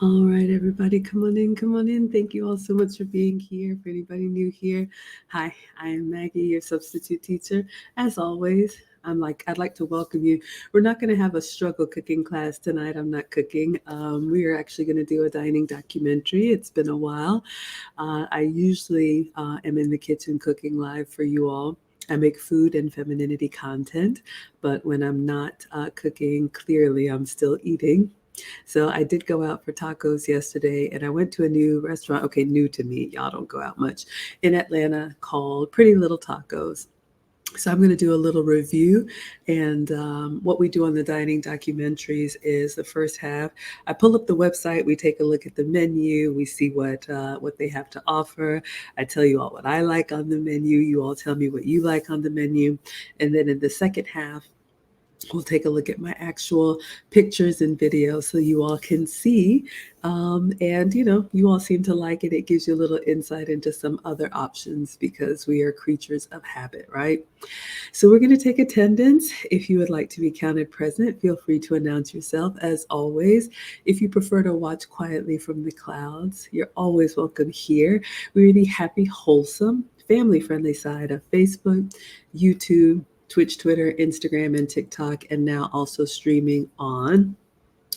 All right, everybody, come on in, come on in. Thank you all so much for being here. For anybody new here, hi, I am Maggie, your substitute teacher. As always, I'd like to welcome you. We're not going to have a struggle cooking class tonight. I'm not cooking. We are actually going to do a dining documentary. It's been a while. I usually am in the kitchen cooking live for you all. I make food and femininity content, but when I'm not cooking, clearly I'm still eating. So I did go out for tacos yesterday, and I went to a new restaurant. Okay, new to me. Y'all don't go out much in Atlanta, called Pretty Little Tacos. So I'm going to do a little review, and what we do on the dining documentaries is the first half. I pull up the website, we take a look at the menu, we see what they have to offer. I tell you all what I like on the menu. You all tell me what you like on the menu, and then in the second half, we'll take a look at my actual pictures and videos so you all can see. And you all seem to like it. It gives you a little insight into some other options because we are creatures of habit, right? So we're going to take attendance. If you would like to be counted present, feel free to announce yourself. As always, if you prefer to watch quietly from the clouds, you're always welcome here. We're in the happy, wholesome, family-friendly side of Facebook, YouTube, Twitch, Twitter, Instagram, and TikTok, and now also streaming on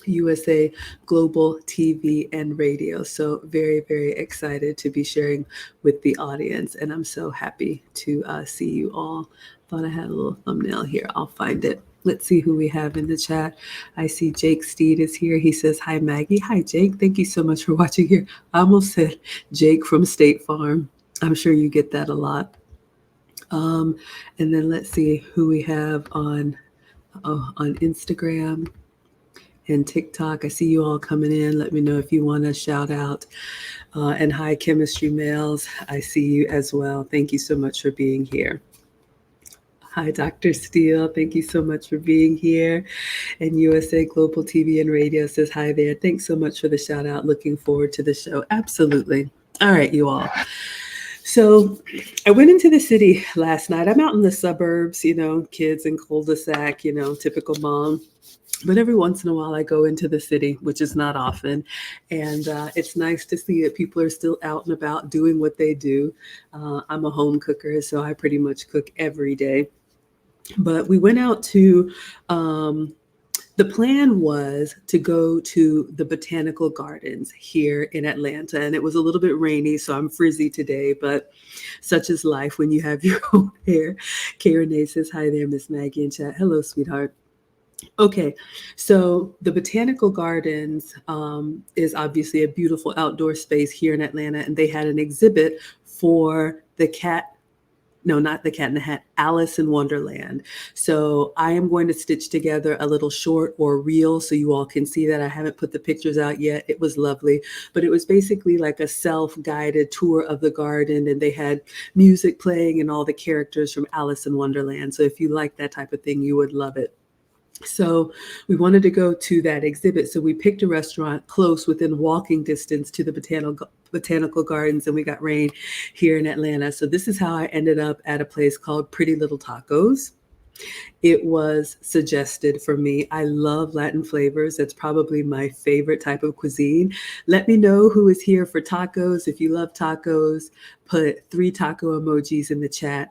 USA Global TV and radio. So very, very excited to be sharing with the audience, and I'm so happy to see you all. Thought I had a little thumbnail here. I'll find it. Let's see who we have in the chat. I see Jake Steed is here. He says, "Hi, Maggie." Hi, Jake. Thank you so much for watching here. I almost said Jake from State Farm. I'm sure you get that a lot. Um, and then let's see who we have on Instagram and TikTok. I see you all coming in. Let me know if you want to shout out. And hi, Chemistry Males. I see you as well. Thank you so much for being here. Hi, Dr. Steele. Thank you so much for being here. And USA Global TV and Radio says hi there. Thanks so much for the shout out. Looking forward to the show. Absolutely. All right, you all. So I went into the city last night. I'm out in the suburbs, kids in cul-de-sac, typical mom. But every once in a while, I go into the city, which is not often. And it's nice to see that people are still out and about doing what they do. I'm a home cooker, so I pretty much cook every day. But we went out to the plan was to go to the botanical gardens here in Atlanta, and it was a little bit rainy, so I'm frizzy today, but such is life when you have your own hair. Karen A says, hi there, Miss Maggie in chat. Hello, sweetheart. Okay, so the Botanical Gardens is obviously a beautiful outdoor space here in Atlanta, and they had an exhibit for the cat. No, not the Cat in the Hat, Alice in Wonderland. So I am going to stitch together a little short or reel so you all can see that. I haven't put the pictures out yet. It was lovely, but it was basically like a self-guided tour of the garden, and they had music playing and all the characters from Alice in Wonderland. So if you like that type of thing, you would love it. So we wanted to go to that exhibit. So we picked a restaurant close within walking distance to the botanical gardens, and we got rain here in Atlanta. So this is how I ended up at a place called Pretty Little Tacos. It was suggested for me. I love Latin flavors. That's probably my favorite type of cuisine. Let me know who is here for tacos. If you love tacos, put 3 taco emojis in the chat.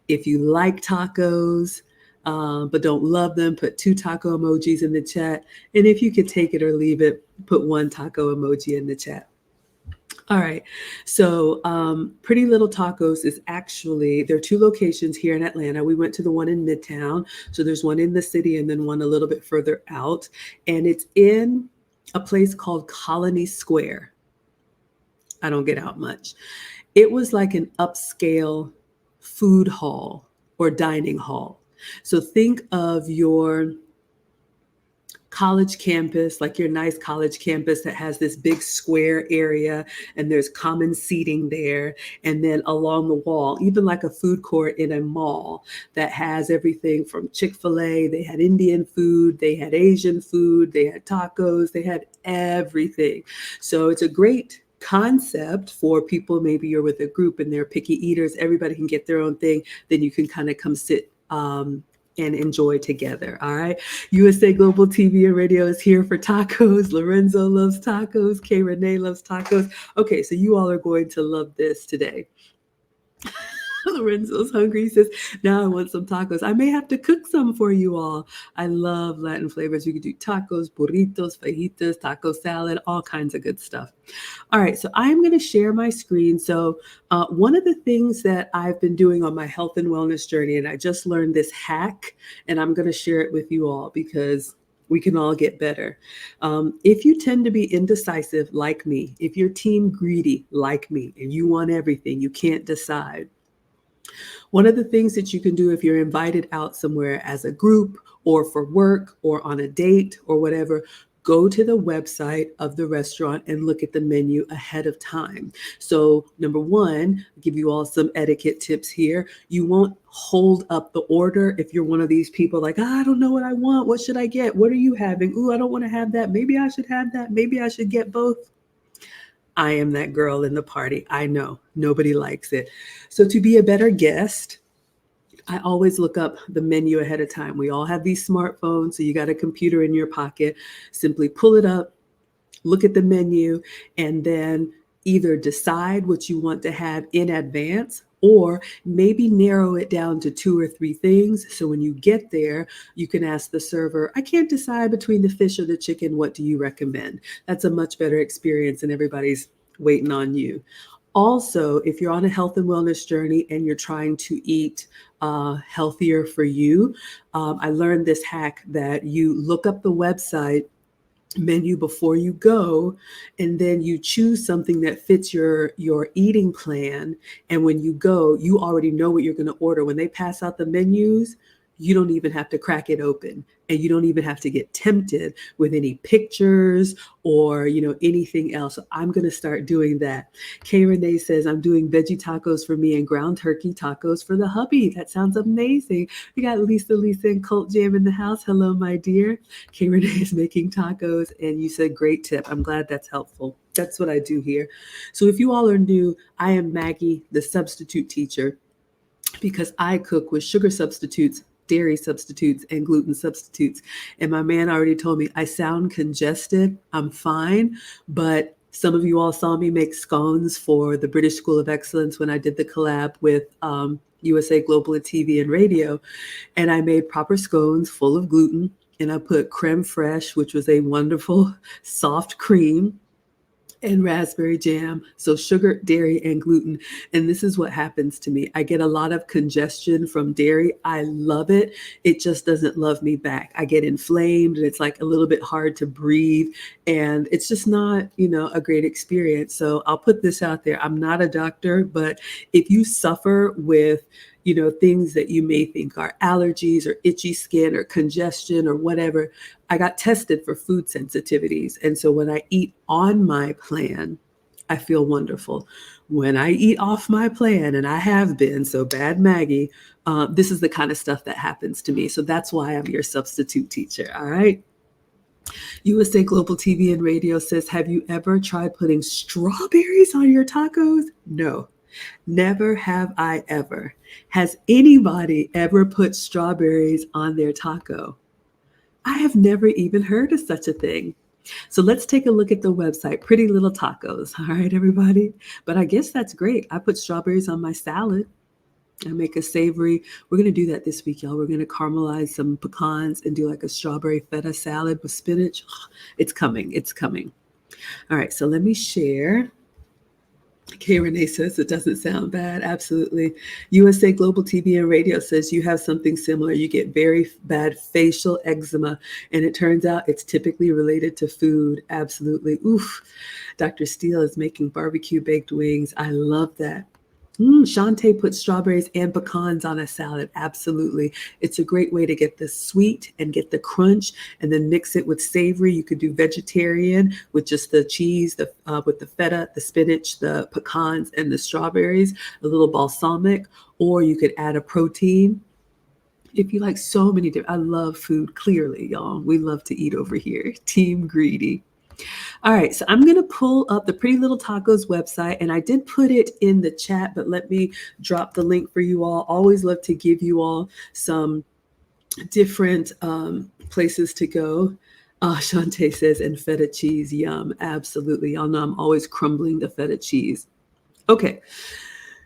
If you like tacos, but don't love them, put 2 taco emojis in the chat. And if you could take it or leave it, put 1 taco emoji in the chat. All right. So Pretty Little Tacos is actually, there are 2 locations here in Atlanta. We went to the one in Midtown. So there's one in the city and then one a little bit further out. And it's in a place called Colony Square. I don't get out much. It was like an upscale food hall or dining hall. So think of your college campus, like your nice college campus that has this big square area and there's common seating there. And then along the wall, even like a food court in a mall that has everything from Chick-fil-A, they had Indian food, they had Asian food, they had tacos, they had everything. So it's a great concept for people. Maybe you're with a group and they're picky eaters, everybody can get their own thing. Then you can kind of come sit and enjoy together. All right. USA Global TV and Radio is here for tacos. Lorenzo loves tacos. K. Renee loves tacos. Okay, so you all are going to love this today. Lorenzo's hungry. He says, now I want some tacos. I may have to cook some for you all. I love Latin flavors. You can do tacos, burritos, fajitas, taco salad, all kinds of good stuff. All right, so I'm going to share my screen. So one of the things that I've been doing on my health and wellness journey, and I just learned this hack, and I'm going to share it with you all because we can all get better. If you tend to be indecisive like me, if you're team greedy like me, and you want everything, you can't decide. One of the things that you can do if you're invited out somewhere as a group or for work or on a date or whatever, go to the website of the restaurant and look at the menu ahead of time. So number one, I'll give you all some etiquette tips here. You won't hold up the order if you're one of these people like, I don't know what I want. What should I get? What are you having? Ooh, I don't want to have that. Maybe I should have that. Maybe I should get both. I am that girl in the party. I know nobody likes it. So to be a better guest, I always look up the menu ahead of time. We all have these smartphones, so you got a computer in your pocket. Simply pull it up, look at the menu, and then either decide what you want to have in advance or maybe narrow it down to 2 or 3 things. So when you get there, you can ask the server, I can't decide between the fish or the chicken. What do you recommend? That's a much better experience and everybody's waiting on you. Also, if you're on a health and wellness journey and you're trying to eat healthier for you, I learned this hack that you look up the website menu before you go, and then you choose something that fits your eating plan. And when you go, you already know what you're going to order. When they pass out the menus, you don't even have to crack it open, and you don't even have to get tempted with any pictures or anything else. So I'm going to start doing that. Kay Renee says, I'm doing veggie tacos for me and ground turkey tacos for the hubby. That sounds amazing. We got Lisa and Cult Jam in the house. Hello, my dear. Kay Renee is making tacos, and you said great tip. I'm glad that's helpful. That's what I do here. So if you all are new, I am Maggie, the substitute teacher, because I cook with sugar substitutes, dairy substitutes, and gluten substitutes. And my man already told me I sound congested. I'm fine, but some of you all saw me make scones for the British School of Excellence when I did the collab with USA Global and TV and Radio. And I made proper scones full of gluten, and I put creme fraiche, which was a wonderful soft cream, and raspberry jam. So sugar, dairy, and gluten. And this is what happens to me. I get a lot of congestion from dairy. I love it. It just doesn't love me back. I get inflamed, and it's like a little bit hard to breathe. And it's just not, a great experience. So I'll put this out there. I'm not a doctor, but if you suffer with things that you may think are allergies or itchy skin or congestion or whatever, I got tested for food sensitivities. And so when I eat on my plan, I feel wonderful. When I eat off my plan, and I have been, so bad Maggie, this is the kind of stuff that happens to me. So that's why I'm your substitute teacher. All right. USA Global TV and Radio says, have you ever tried putting strawberries on your tacos? No. Never have I ever. Has anybody ever put strawberries on their taco? I have never even heard of such a thing. So let's take a look at the website, Pretty Little Tacos. All right, everybody. But I guess that's great. I put strawberries on my salad. I make a savory. We're going to do that this week, y'all. We're going to caramelize some pecans and do like a strawberry feta salad with spinach. It's coming. It's coming. All right, so let me share. Kay Renee says it doesn't sound bad. Absolutely. USA Global TV and Radio says you have something similar. You get very bad facial eczema, and it turns out it's typically related to food. Absolutely. Oof. Dr. Steele is making barbecue baked wings. I love that. Shantae put strawberries and pecans on a salad. Absolutely. It's a great way to get the sweet and get the crunch, and then mix it with savory. You could do vegetarian with just the cheese, with the feta, the spinach, the pecans, and the strawberries, a little balsamic, or you could add a protein. If you like so many different, I love food, clearly, y'all. We love to eat over here. Team greedy. All right, so I'm going to pull up the Pretty Little Tacos website, and I did put it in the chat, but let me drop the link for you all. Always love to give you all some different places to go. Shantae says, and feta cheese, yum, absolutely. Y'all know I'm always crumbling the feta cheese. Okay,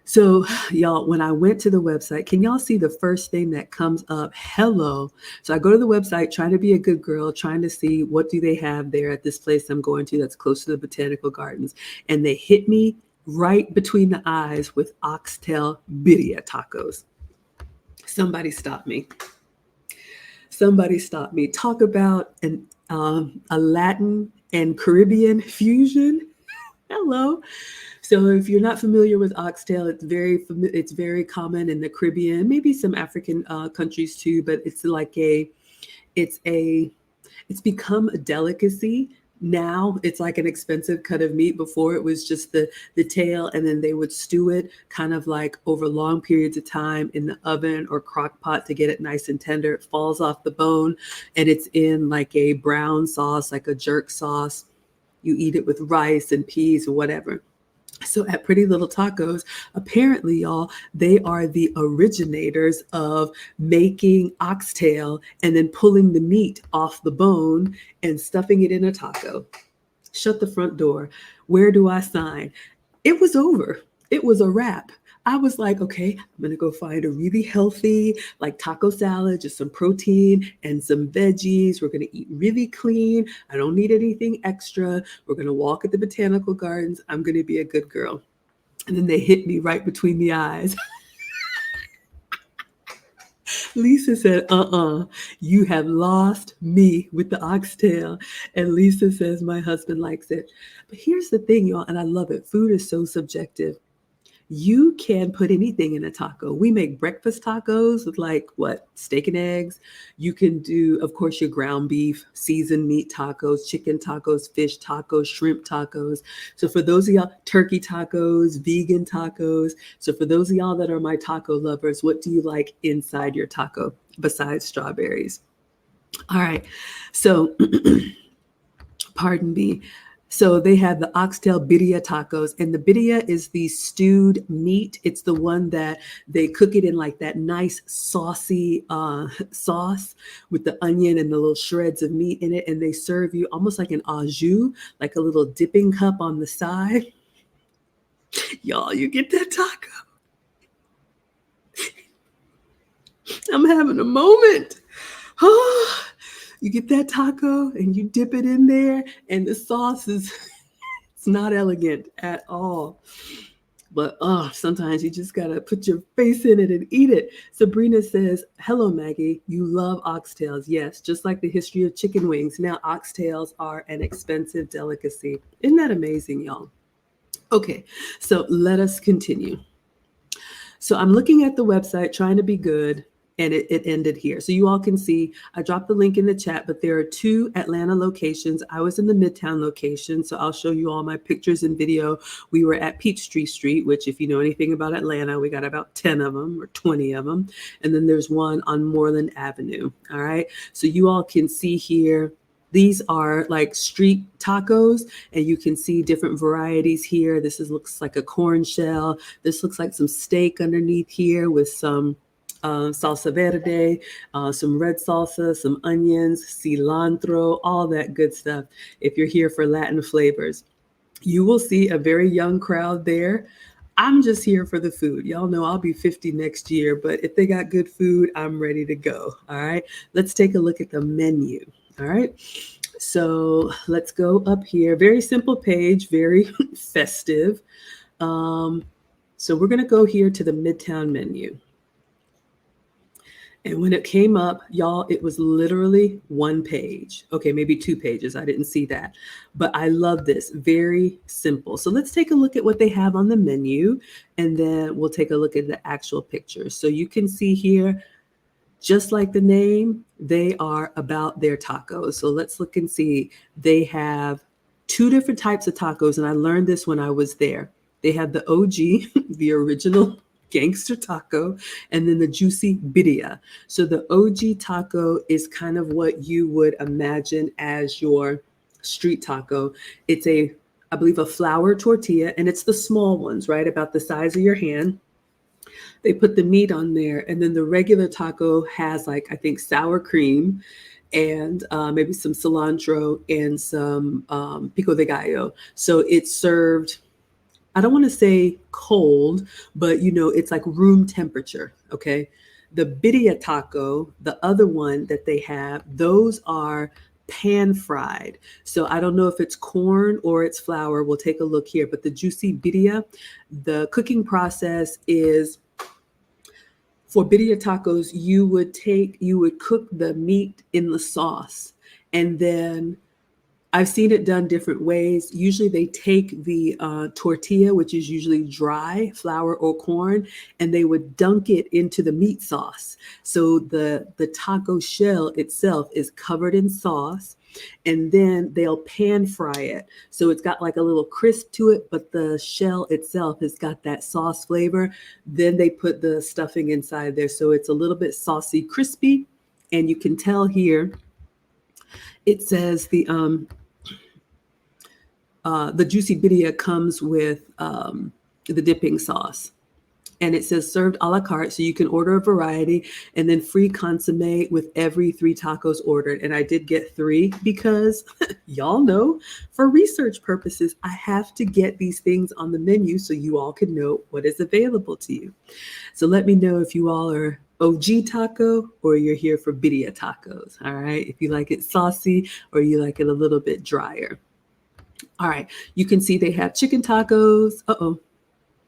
so y'all, when I went to the website, can y'all see the first thing that comes up? Hello. So I go to the website, trying to be a good girl, trying to see what do they have there at this place I'm going to that's close to the botanical gardens. And they hit me right between the eyes with oxtail birria tacos. Somebody stop me. Somebody stop me. Talk about a Latin and Caribbean fusion. Hello. So if you're not familiar with oxtail, it's very common in the Caribbean, maybe some African countries too. But it's a it's become a delicacy. Now it's like an expensive cut of meat. Before it was just the tail, and then they would stew it kind of like over long periods of time in the oven or crock pot to get it nice and tender. It falls off the bone, and it's in like a brown sauce, like a jerk sauce. You eat it with rice and peas or whatever. So at Pretty Little Tacos, apparently, y'all, they are the originators of making oxtail and then pulling the meat off the bone and stuffing it in a taco. Shut the front door. Where do I sign? It was over. It was a wrap. I was like, okay, I'm gonna go find a really healthy, like taco salad, just some protein and some veggies. We're gonna eat really clean. I don't need anything extra. We're gonna walk at the botanical gardens. I'm gonna be a good girl. And then they hit me right between the eyes. Lisa said, you have lost me with the oxtail. And Lisa says, my husband likes it. But here's the thing, y'all, and I love it. Food is so subjective. You can put anything in a taco. We make breakfast tacos with like what? Steak and eggs. You can do, of course, your ground beef, seasoned meat tacos, chicken tacos, fish tacos, shrimp tacos. So for those of y'all, turkey tacos, vegan tacos. So for those of y'all that are my taco lovers, what do you like inside your taco besides strawberries? All right. So pardon me. So they have the oxtail birria tacos, and the birria is the stewed meat. It's the one that they cook it in like that nice saucy sauce with the onion and the little shreds of meat in it, and they serve you almost like an au jus, like a little dipping cup on the side. Y'all, you get that taco. I'm having a moment. You get that taco and you dip it in there, and the sauce is it's not elegant at all. But sometimes you just gotta put your face in it and eat it. Sabrina says, hello, Maggie. You love oxtails. Yes, just like the history of chicken wings. Now oxtails are an expensive delicacy. Isn't that amazing, y'all? Okay, so let us continue. So I'm looking at the website, trying to be good, and it ended here. So you all can see, I dropped the link in the chat, but there are 2 Atlanta locations. I was in the Midtown location, so I'll show you all my pictures and video. We were at Peachtree Street, which if you know anything about Atlanta, we got about 10 of them or 20 of them. And then there's one on Moreland Avenue, all right? So you all can see here, these are like street tacos, and you can see different varieties here. Looks like a corn shell. This looks like some steak underneath here with some salsa verde, some red salsa, some onions, cilantro, all that good stuff. If you're here for Latin flavors, you will see a very young crowd there. I'm just here for the food. Y'all know I'll be 50 next year, but if they got good food, I'm ready to go. All right, let's take a look at the menu. All right. So let's go up here. Very simple page, very festive. So we're going to go here to the Midtown menu. And when it came up, y'all, it was literally 1 page. Okay, maybe 2 pages. I didn't see that. But I love this. Very simple. So let's take a look at what they have on the menu, and then we'll take a look at the actual pictures. So you can see here, just like the name, they are about their tacos. So let's look and see. They have 2 different types of tacos, and I learned this when I was there. They have the OG, the original gangster taco, and then the juicy birria. So the OG taco is kind of what you would imagine as your street taco. It's I believe, a flour tortilla, and it's the small ones, right? About the size of your hand. They put the meat on there, and then the regular taco has like I think sour cream and maybe some cilantro and some pico de gallo. So it's served, I don't want to say cold, but it's like room temperature. Okay. The birria taco, the other one that they have, those are pan fried. So I don't know if it's corn or it's flour. We'll take a look here. But the juicy birria, the cooking process is for birria tacos, you would cook the meat in the sauce, and then I've seen it done different ways. Usually they take the tortilla, which is usually dry flour or corn, and they would dunk it into the meat sauce. So the taco shell itself is covered in sauce, and then they'll pan fry it. So it's got like a little crisp to it, but the shell itself has got that sauce flavor. Then they put the stuffing inside there. So it's a little bit saucy, crispy. And you can tell here, it says the juicy birria comes with the dipping sauce. And it says served a la carte, so you can order a variety, and then free consomme with every 3 tacos ordered. And I did get 3 because y'all know, for research purposes, I have to get these things on the menu so you all can know what is available to you. So let me know if you all are OG taco or you're here for birria tacos. All right, if you like it saucy or you like it a little bit drier. All right, you can see they have chicken tacos.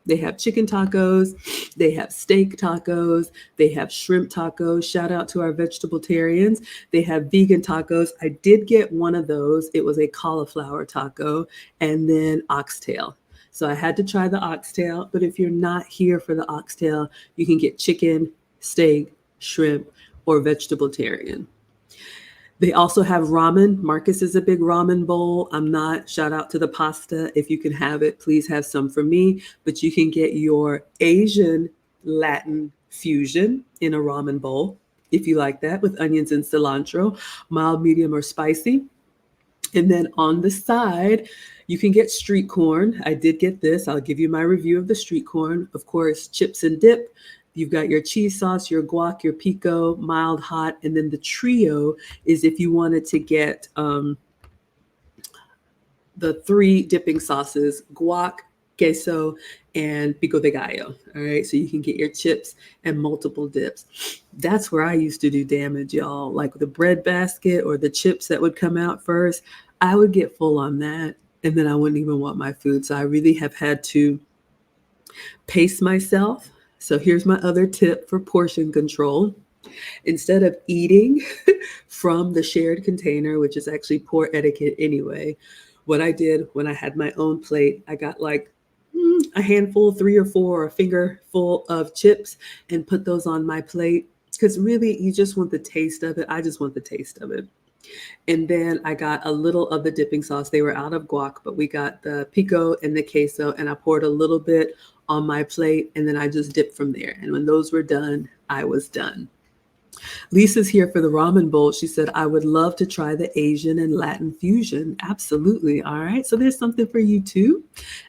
They have chicken tacos, they have steak tacos, they have shrimp tacos. Shout out to our vegetarians. They have vegan tacos. I did get one of those. It was a cauliflower taco, and then oxtail. So I had to try the oxtail, but if you're not here for the oxtail, you can get chicken, steak, shrimp, or vegetarian. They also have ramen. Marcus is a big ramen bowl. I'm not. Shout out to the pasta. If you can have it, please have some for me. But you can get your Asian Latin fusion in a ramen bowl if you like that, with onions and cilantro, mild, medium, or spicy. And then on the side, you can get street corn. I did get this. I'll give you my review of the street corn. Of course, chips and dip. You've got your cheese sauce, your guac, your pico, mild, hot, and then the trio is if you wanted to get the 3 dipping sauces: guac, queso, and pico de gallo. All right, so you can get your chips and multiple dips. That's where I used to do damage, y'all. Like the bread basket or the chips that would come out first, I would get full on that, and then I wouldn't even want my food. So I really have had to pace myself. So here's my other tip for portion control. Instead of eating from the shared container, which is actually poor etiquette anyway, what I did when I had my own plate, I got like a handful, 3 or 4, or a finger full of chips, and put those on my plate. Because really, you just want the taste of it. I just want the taste of it. And then I got a little of the dipping sauce. They were out of guac, but we got the pico and the queso, and I poured a little bit on my plate, and then I just dipped from there. And when those were done, I was done. Lisa's here for the ramen bowl. She said, I would love to try the Asian and Latin fusion. Absolutely. All right. So there's something for you too.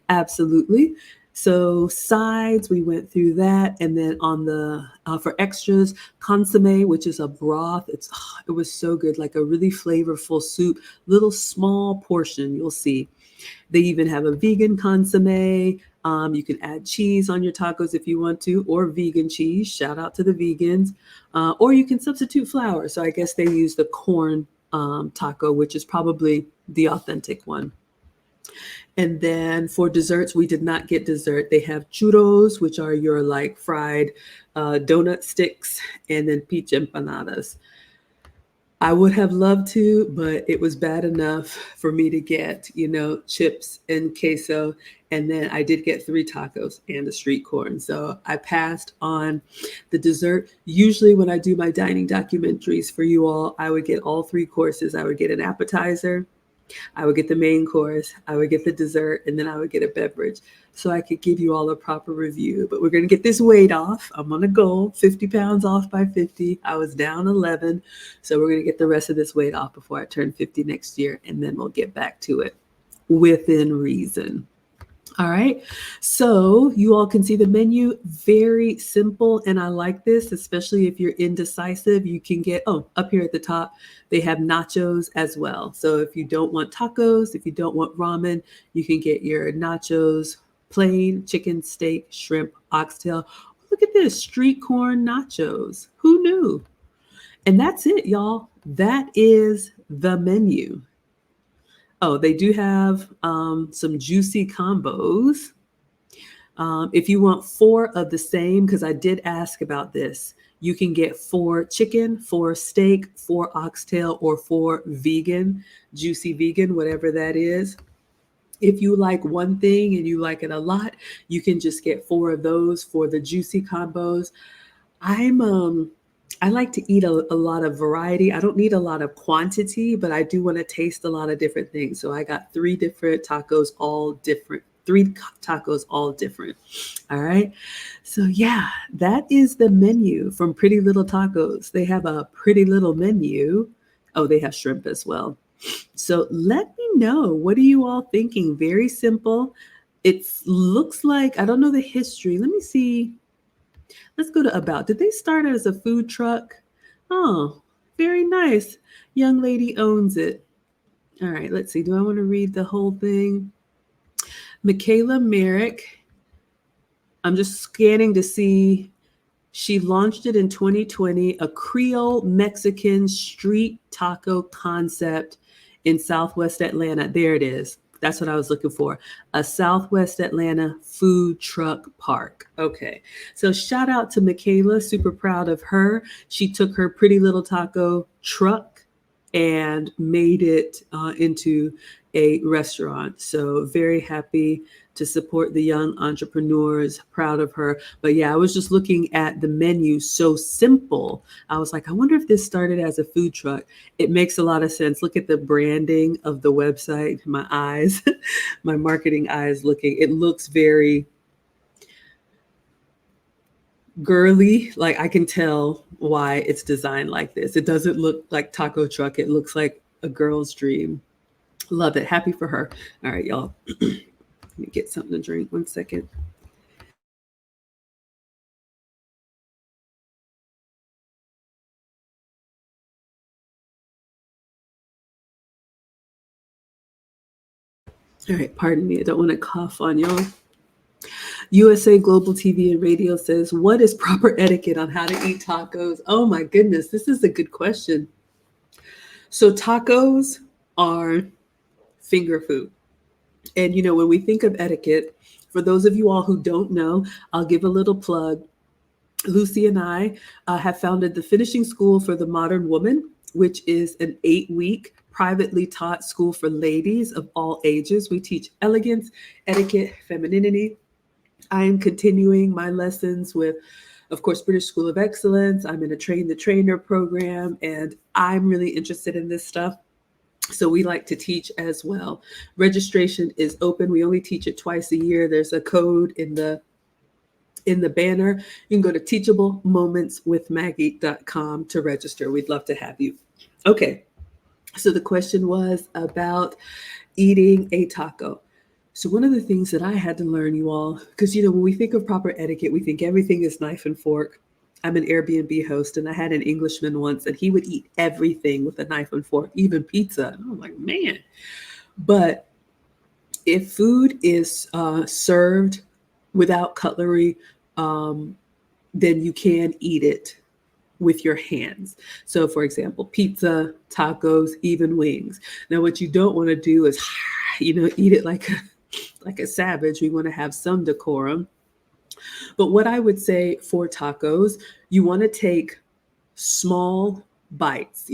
Absolutely. So sides, we went through that. And then on the, for extras, consomme, which is a broth. It was so good. Like a really flavorful soup, little small portion, you'll see. They even have a vegan consomme. You can add cheese on your tacos if you want to, or vegan cheese. Shout out to the vegans. Or you can substitute flour. So I guess they use the corn taco, which is probably the authentic one. And then for desserts, we did not get dessert. They have churros, which are your like fried donut sticks, and then peach empanadas. I would have loved to, but it was bad enough for me to get, chips and queso. And then I did get 3 tacos and a street corn. So I passed on the dessert. Usually when I do my dining documentaries for you all, I would get all 3 courses. I would get an appetizer, I would get the main course, I would get the dessert, and then I would get a beverage so I could give you all a proper review. But we're going to get this weight off. I'm on a goal, 50 pounds off by 50. I was down 11. So we're going to get the rest of this weight off before I turn 50 next year, and then we'll get back to it within reason. All right. So you all can see the menu, very simple. And I like this, especially if you're indecisive. You can get, oh, up here at the top, they have nachos as well. So if you don't want tacos, if you don't want ramen, you can get your nachos, plain chicken, steak, shrimp, oxtail. Look at this, street corn nachos. Who knew? And that's it, y'all. That is the menu. Oh, they do have some juicy combos. If you want four of the same, because I did ask about this, you can get four chicken, four steak, four oxtail, or four vegan, juicy vegan, whatever that is. If you like one thing and you like it a lot, you can just get four of those for the juicy combos. I like to eat a lot of variety. I don't need a lot of quantity, but I do want to taste a lot of different things. So I got three different tacos, all different. Three tacos, all different. All right. So yeah, that is the menu from Pretty Little Tacos. They have a pretty little menu. Oh, they have shrimp as well. So let me know. What are you all thinking? Very simple. It looks like, I don't know the history. Let me see. Let's go to about. Did they start as a food truck? Oh, very nice. Young lady owns it. All right, let's see. Do I want to read the whole thing? Michaela Merrick. I'm just scanning to see. She launched it in 2020, a Creole Mexican street taco concept in Southwest Atlanta. There it is. That's what I was looking for. A Southwest Atlanta food truck park. Okay. So shout out to Michaela. Super proud of her. She took her pretty little taco truck and made it into a restaurant. So very happy to support the young entrepreneurs. Proud of her. But yeah, I was just looking at the menu. So simple. I was like, I wonder if this started as a food truck. It makes a lot of sense. Look at the branding of the website. My eyes, my marketing eyes looking. It looks very girly. Like I can tell why it's designed like this. It doesn't look like taco truck. It looks like a girl's dream. Love it. Happy for her. All right, y'all. Let me get something to drink. 1 second. All right, pardon me. I don't want to cough on y'all. USA Global TV and Radio says, what is proper etiquette on how to eat tacos? Oh my goodness, this is a good question. So tacos are finger food. And when we think of etiquette, for those of you all who don't know, I'll give a little plug. Lucy and I have founded the Finishing School for the Modern Woman, which is an 8-week privately taught school for ladies of all ages. We teach elegance, etiquette, femininity. I am continuing my lessons with, of course, British School of Excellence. I'm in a Train the Trainer program, and I'm really interested in this stuff. So we like to teach as well. Registration is open. We only teach it twice a year. There's a code in the banner. You can go to teachablemomentswithmaggie.com to register. We'd love to have you. Okay. So the question was about eating a taco. So one of the things that I had to learn, you all, because when we think of proper etiquette, we think everything is knife and fork. I'm an Airbnb host, and I had an Englishman once, and he would eat everything with a knife and fork, even pizza. And I'm like, man. But if food is served without cutlery, then you can eat it with your hands. So for example, pizza, tacos, even wings. Now, what you don't want to do is, eat it like a savage. We want to have some decorum. But what I would say for tacos, you want to take small bites.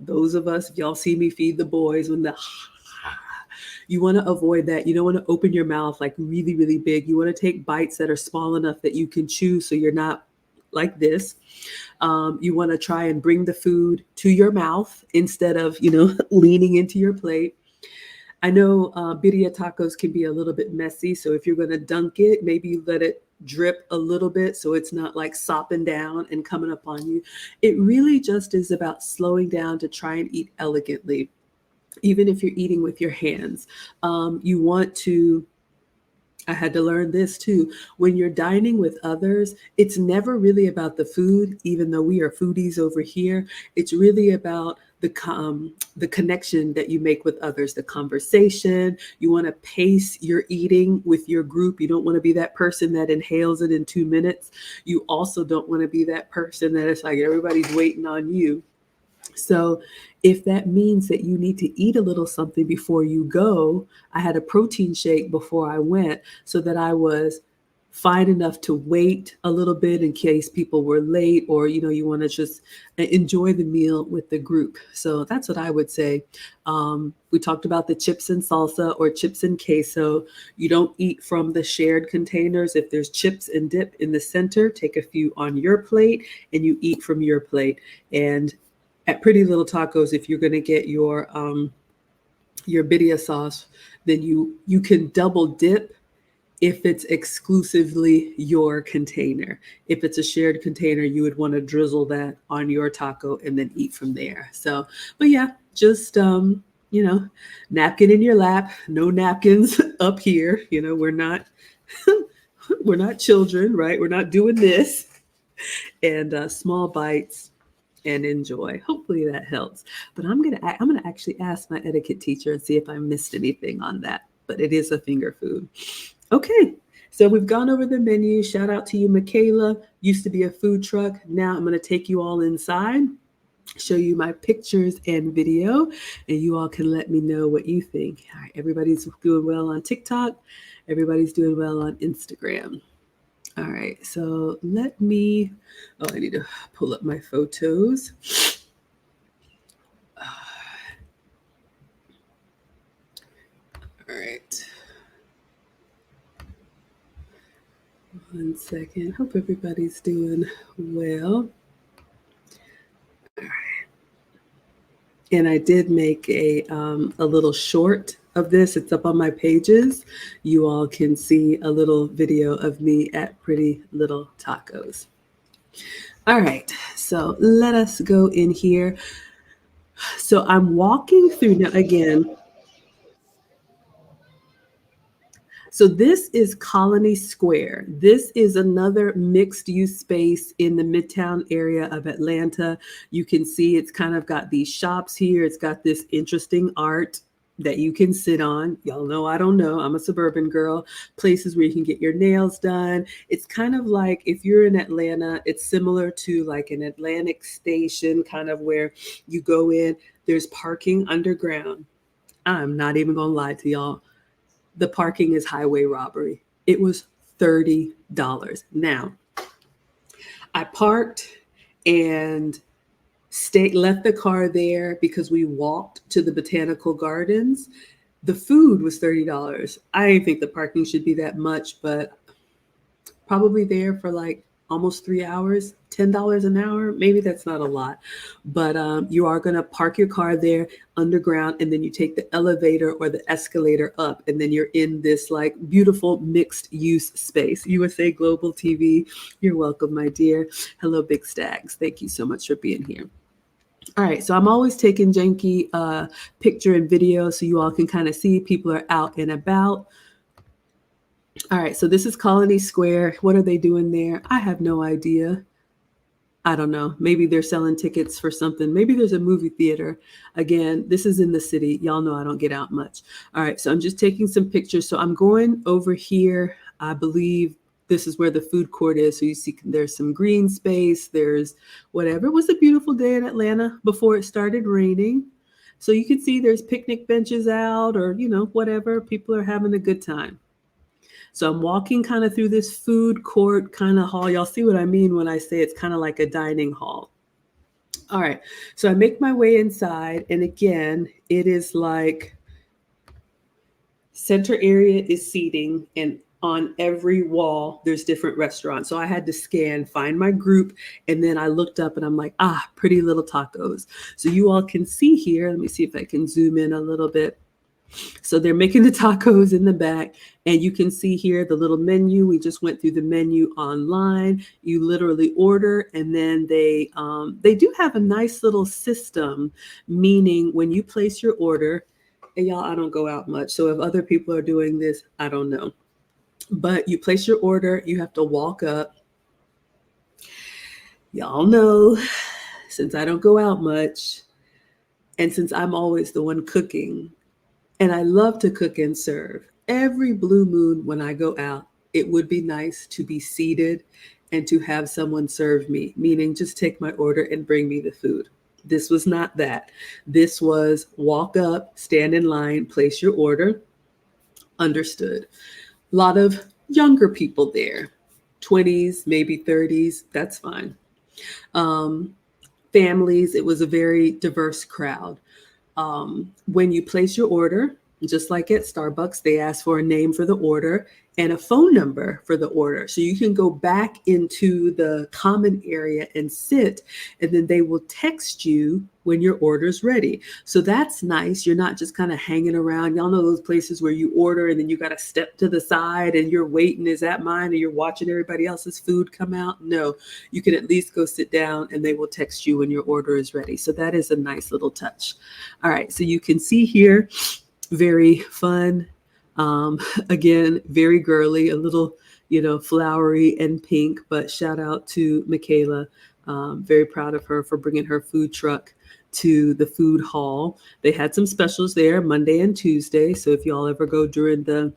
Those of us, if y'all see me feed the boys when you want to avoid that. You don't want to open your mouth like really, really big. You want to take bites that are small enough that you can chew so you're not like this. You want to try and bring the food to your mouth instead of, leaning into your plate. I know birria tacos can be a little bit messy. So if you're going to dunk it, maybe you let it drip a little bit so it's not like sopping down and coming up on you. It really just is about slowing down to try and eat elegantly. Even if you're eating with your hands, you want to I had to learn this too. When you're dining with others, it's never really about the food, even though we are foodies over here. It's really about the connection that you make with others, the conversation. You want to pace your eating with your group. You don't want to be that person that inhales it in 2 minutes. You also don't want to be that person that it's like everybody's waiting on you. So, if that means that you need to eat a little something before you go, I had a protein shake before I went so that I was fine enough to wait a little bit in case people were late, or you want to just enjoy the meal with the group. So that's what I would say. We talked about the chips and salsa or chips and queso. You don't eat from the shared containers. If there's chips and dip in the center, take a few on your plate and you eat from your plate. And at Pretty Little Tacos, if you're going to get your birria sauce, then you can double dip if it's exclusively your container. If it's a shared container, you would want to drizzle that on your taco and then eat from there. So, but yeah, just napkin in your lap, no napkins up here. We're not children, right? We're not doing this. And small bites and enjoy. Hopefully that helps. But I'm gonna actually ask my etiquette teacher and see if I missed anything on that. But it is a finger food. Okay. So we've gone over the menu. Shout out to you, Michaela. Used to be a food truck. Now I'm going to take you all inside, show you my pictures and video, and you all can let me know what you think. All right, everybody's doing well on TikTok. Everybody's doing well on Instagram. All right, so I need to pull up my photos. All right. 1 second. Hope everybody's doing well. All right. And I did make a little short of this. It's up on my pages. You all can see a little video of me at Pretty Little Tacos. All right, so let us go in here. So I'm walking through now again. So this is Colony Square. This is another mixed use space in the Midtown area of Atlanta. You can see it's kind of got these shops here. It's got this interesting art that you can sit on. Y'all know I don't know. I'm a suburban girl. Places where you can get your nails done. It's kind of like if you're in Atlanta, it's similar to like an Atlantic Station, kind of where you go in. There's parking underground. I'm not even going to lie to y'all. The parking is highway robbery. It was $30. Now, I parked and left the car there because we walked to the botanical gardens. The food was $30. I didn't think the parking should be that much, but probably there for like almost 3 hours, $10 an hour. Maybe that's not a lot, but you are going to park your car there underground, and then you take the elevator or the escalator up, and then you're in this like beautiful mixed use space. USA Global TV, you're welcome, my dear. Hello, Big Stags. Thank you so much for being here. All right, so I'm always taking janky picture and video so you all can kind of see people are out and about. All right, so this is Colony Square. What are they doing there? I have no idea. I don't know. Maybe they're selling tickets for something. Maybe there's a movie theater. Again, this is in the city. Y'all know I don't get out much. All right, so I'm just taking some pictures. So I'm going over here. I believe this is where the food court is. So you see there's some green space. There's whatever. It was a beautiful day in Atlanta before it started raining. So you can see there's picnic benches out, or, whatever. People are having a good time. So I'm walking kind of through this food court kind of hall. Y'all see what I mean when I say it's kind of like a dining hall. All right. So I make my way inside. And again, it is like center area is seating, and on every wall, there's different restaurants. So I had to scan, find my group, and then I looked up and I'm like, Pretty Little Tacos. So you all can see here. Let me see if I can zoom in a little bit. So they're making the tacos in the back, and you can see here the little menu. We just went through the menu online. You literally order, and then they do have a nice little system, meaning when you place your order, and y'all, I don't go out much. So if other people are doing this, I don't know. But you place your order, you have to walk up. Y'all know, since I don't go out much, and since I'm always the one cooking, and I love to cook and serve, every blue moon when I go out, it would be nice to be seated and to have someone serve me, meaning just take my order and bring me the food. This was not that. This was walk up, stand in line, place your order. Understood. A lot of younger people there, 20s, maybe 30s. That's fine. Um, Families, it was a very diverse crowd. When you place your order, just like at Starbucks, they ask for a name for the order and a phone number for the order. So you can go back into the common area and sit, and then they will text you when your order's ready. So that's nice. You're not just kind of hanging around. Y'all know those places where you order and then you got to step to the side and you're waiting, is that mine? Or you're watching everybody else's food come out. No, you can at least go sit down and they will text you when your order is ready. So that is a nice little touch. All right, so you can see here, very fun. Again, very girly, a little, flowery and pink, but shout out to Michaela. Very proud of her for bringing her food truck to the food hall. They had some specials there Monday and Tuesday. So if y'all ever go during the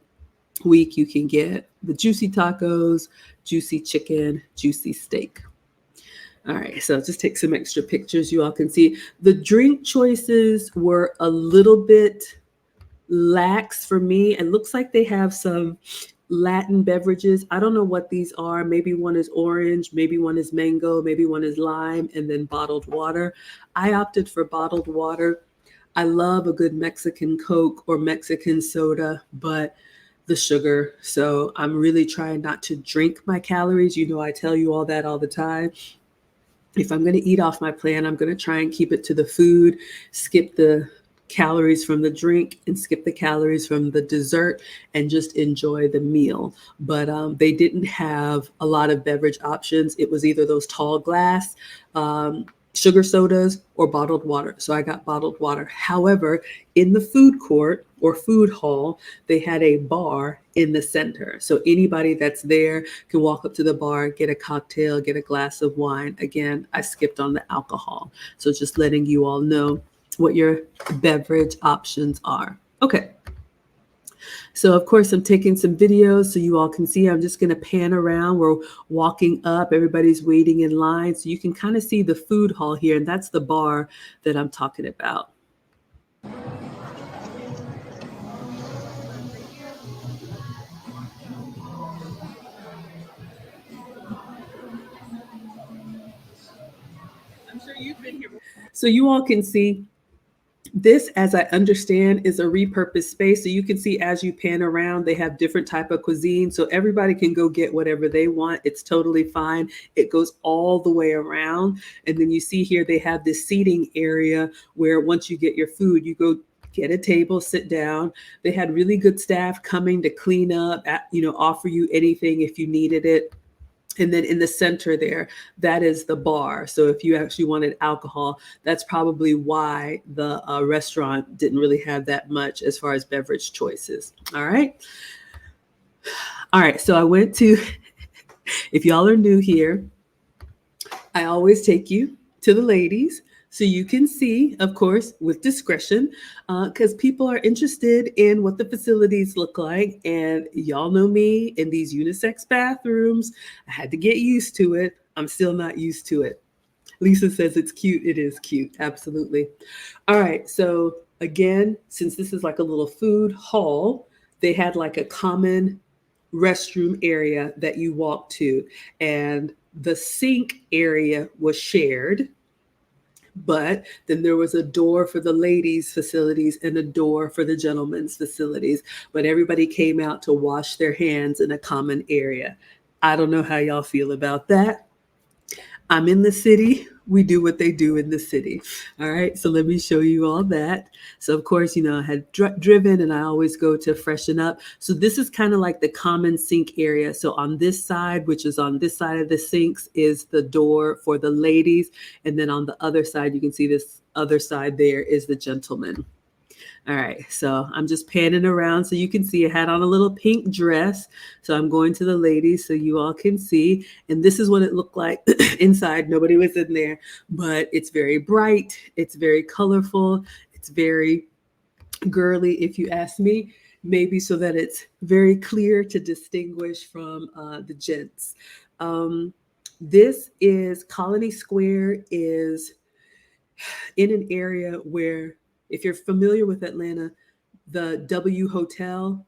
week, you can get the juicy tacos, juicy chicken, juicy steak. All right, so I'll just take some extra pictures. You all can see the drink choices were a little bit lax for me. It looks like they have some Latin beverages. I don't know what these are. Maybe one is orange, maybe one is mango, maybe one is lime, and then bottled water. I opted for bottled water. I love a good Mexican Coke or Mexican soda, but the sugar. So I'm really trying not to drink my calories. I tell you all that all the time. If I'm going to eat off my plan, I'm going to try and keep it to the food, skip the calories from the drink and skip the calories from the dessert and just enjoy the meal. But they didn't have a lot of beverage options. It was either those tall glass sugar sodas or bottled water. So I got bottled water. However, in the food court or food hall, they had a bar in the center. So anybody that's there can walk up to the bar, get a cocktail, get a glass of wine. Again, I skipped on the alcohol. So just letting you all know what your beverage options are. Okay. So of course I'm taking some videos so you all can see. I'm just going to pan around. We're walking up. Everybody's waiting in line. So you can kind of see the food hall here. And that's the bar that I'm talking about. I'm sure you've been here before. So you all can see this, as I understand, is a repurposed space. So you can see as you pan around, they have different type of cuisine. So everybody can go get whatever they want. It's totally fine. It goes all the way around. And then you see here, they have this seating area where once you get your food, you go get a table, sit down. They had really good staff coming to clean up, offer you anything if you needed it. And then in the center there, that is the bar. So if you actually wanted alcohol, that's probably why the restaurant didn't really have that much as far as beverage choices. All right. All right. So I went to, if y'all are new here, I always take you to the ladies. So you can see, of course, with discretion, because people are interested in what the facilities look like. And y'all know me in these unisex bathrooms. I had to get used to it. I'm still not used to it. Lisa says it's cute. It is cute. Absolutely. All right. So again, since this is like a little food hall, they had like a common restroom area that you walk to. And the sink area was shared. But then there was a door for the ladies' facilities and a door for the gentlemen's facilities. But everybody came out to wash their hands in a common area. I don't know how y'all feel about that. I'm in the city. We do what they do in the city. All right. So let me show you all that. So of course, I had driven and I always go to freshen up. So this is kind of like the common sink area. So on this side, which is on this side of the sinks, is the door for the ladies. And then on the other side, you can see this other side there is the gentlemen. All right, so I'm just panning around so you can see. I had on a little pink dress. So I'm going to the ladies so you all can see. And this is what it looked like inside. Nobody was in there, but it's very bright. It's very colorful. It's very girly, if you ask me, maybe so that it's very clear to distinguish from the gents. Um, this is Colony Square is in an area where, if you're familiar with Atlanta, the W Hotel